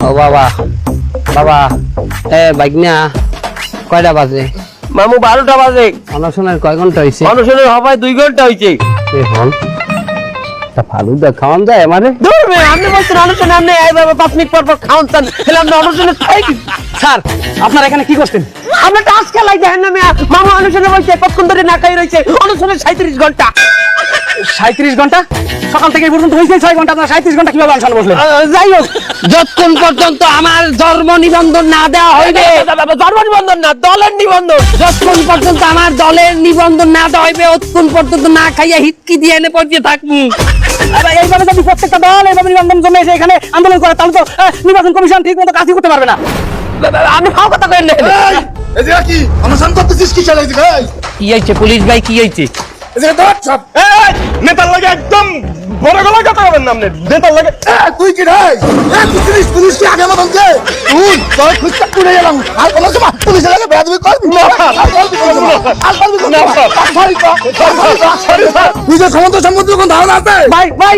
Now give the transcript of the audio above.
ও বাবা বাবা এ বাইকনা কয়টা বাজে? মামু 12টা বাজে। অনশনের কয় ঘন্টা হয়েছে? অনশনের হবায় 2 ঘন্টা হয়েছে। এখন তা ফালুদা খাওয়ান যায় আমারে? ধরবে আপনি বলছেন অনশনে, আপনি এইভাবে 5 মিনিট পর পর খাওয়ান চান, তাহলে আপনি অনশনে খাই কি? স্যার আপনারা এখানে কি করছেন? আপনি টাস খেলাই দেখেন না মিয়া, মামু অনশনে বসে কতক্ষণ ধরে না খাই রয়েছে, অনশনে 37 ঘন্টা। 37 ঘন্টা? সকাল থেকে এই পর্যন্ত হয়েছে 6 ঘন্টা, আপনারা 37 ঘন্টা কিভাবে অনশনে বসলেন? যাই হোক, যতক্ষণ পর্যন্ত আমার ধর্ম নিবন্ধন না দেওয়া হইবে, ধর্ম নিবন্ধন না, দলের নিবন্ধন। যতক্ষণ পর্যন্ত আমার দলের নিবন্ধন না দেওয়া হইবে, ততক্ষণ পর্যন্ত না খাইয়া হিটকি দিয়ে এনে পড়তে থাকবো। এইভাবে যদি প্রত্যেকটা দল এইভাবে নিবন্ধন জমে এসে এখানে আন্দোলন করে, তাহলে তো নির্বাচন কমিশন ঠিক মতো কাজই করতে পারবে না। আপনি খাওয়া কথা কেন? এদিকে কি অনশন করতেছিস কি চালাই দিকে? কি হয়েছে পুলিশ ভাই, কি হয়েছে? এদিকে ধর সব। নেতার লাগে একদম বড় গলায় কথা বলেন না আপনি। নেতার লাগে তুই কি রে? পুলিশ কি আগে মতন কে? তুই তোর খুঁজতে পুড়ে গেলাম। আর কোনো সময় পুলিশের লাগে বেয়াদবি করবি না। তুই যে সমুদ্র সম্বন্ধে কোন ধারণা আছে? ভাই ভাই